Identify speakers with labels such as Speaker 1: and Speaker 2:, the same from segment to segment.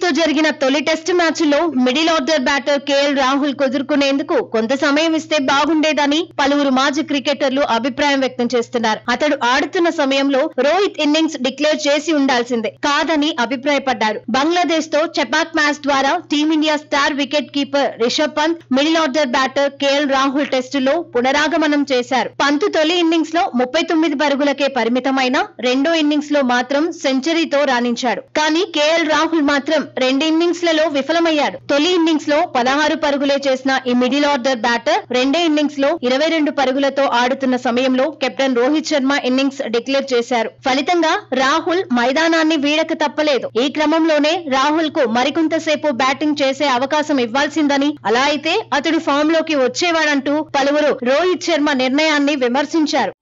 Speaker 1: తో జరిగిన తొలి టెస్ట్ మ్యాచ్ లో middle order batter KL Rahul కుదుర్కొనేందుకు కొంత సమయం ఇస్తే బాగుండేదని పలువురు మాజీ క్రికెటర్లు అభిప్రాయం వ్యక్తం చేస్తున్నారు. అతడు ఆడుతున్న సమయంలో రోహిత్ ఇన్నింగ్స్ డిక్లేర్ చేసి ఉండాల్సిందే కాదని అభిప్రాయపడ్డారు. బంగ్లాదేశ్ తో చెపాక్ మ్యాచ్ ద్వారా team India star wicket keeper Rishabh Pant middle order batter KL Rahul టెస్టులో పునరాగమనం చేశారు. పంత్ తొలి ఇన్నింగ్స్ లో 39 పరుగులకే పరిమితమైన రెండో ఇన్నింగ్స్ లో మాత్రం సెంచరీతో రాణించాడు. కానీ కేఎల్ రాహుల్ మాత్రం రెండు ఇన్నింగ్స్ లలో విఫలమయ్యాడు. తొలి ఇన్నింగ్స్ లో 16 పరుగులే చేసిన ఈ మిడిల్ ఆర్డర్ బ్యాటర్ రెండో ఇన్నింగ్స్ లో 22 పరుగులతో ఆడుతున్న సమయంలో captain Rohit Sharma innings declare చేశారు. ఫలితంగా రాహుల్ మైదానాన్ని వీడక తప్పలేదు. ఈ క్రమంలోనే రాహుల్ కు మరికొంతసేపు బ్యాటింగ్ చేసే అవకాశం ఇవ్వాల్సిందని, అలా అయితే అతడు ఫామ్ లోకి వచ్చేవాడంటూ పలువురు రోహిత్ శర్మ నిర్ణయాన్ని విమర్శించారు.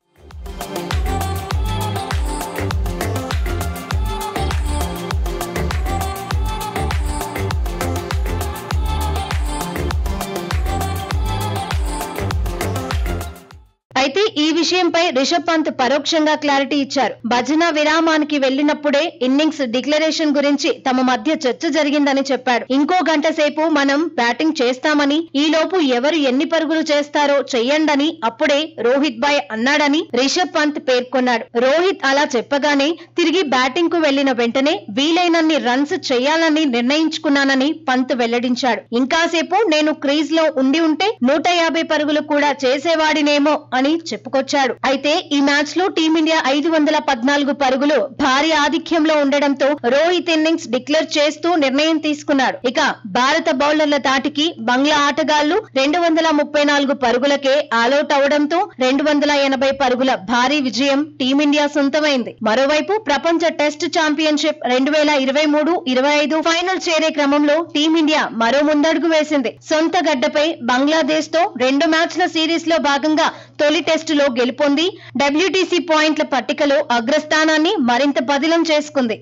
Speaker 1: అయితే ఈ విషయంపై రిషబ్ పంత్ పరోక్షంగా క్లారిటీ ఇచ్చారు. భజన విరామానికి వెళ్లినప్పుడే ఇన్నింగ్స్ డిక్లరేషన్ గురించి తమ మధ్య చర్చ జరిగిందని చెప్పాడు. ఇంకో గంట సేపు మనం బ్యాటింగ్ చేస్తామని, ఈలోపు ఎవరు ఎన్ని పరుగులు చేస్తారో చెయ్యండని అప్పుడే రోహిత్ బాయ్ అన్నాడని రిషబ్ పంత్ పేర్కొన్నాడు. రోహిత్ అలా చెప్పగానే తిరిగి బ్యాటింగ్ కు వెళ్లిన వెంటనే వీలైనన్ని రన్స్ చేయాలని నిర్ణయించుకున్నానని పంత్ వెల్లడించాడు. ఇంకాసేపు నేను క్రీజ్ లో ఉండి ఉంటే 150 పరుగులు కూడా చేసేవాడినేమో అని చెప్పుకొచ్చాడు. అయితే ఈ మ్యాచ్ లో టీమిండియా 514 పరుగులు భారీ ఆధిక్యంలో ఉండడంతో రోహిత్ ఇన్నింగ్స్ డిక్లేర్ చేస్తూ నిర్ణయం తీసుకున్నాడు. ఇక భారత బౌలర్ల ధాటికి బంగ్లా ఆటగాళ్లు 234 పరుగులకే ఆలౌట్ అవడంతో 280 పరుగుల భారీ విజయం టీమిండియా సొంతమైంది. మరోవైపు ప్రపంచ టెస్ట్ ఛాంపియన్షిప్ 2023-25 ఫైనల్ చేరే క్రమంలో టీమిండియా మరో ముందడుగు వేసింది. సొంత గడ్డపై బంగ్లాదేశ్ తో 2 మ్యాచ్ల సిరీస్ లో భాగంగా తొలి టెస్టులో గెలుపొంది WTC పాయింట్ల పట్టికలో అగ్రస్థానాన్ని మరింత పదిలం చేసుకుంది.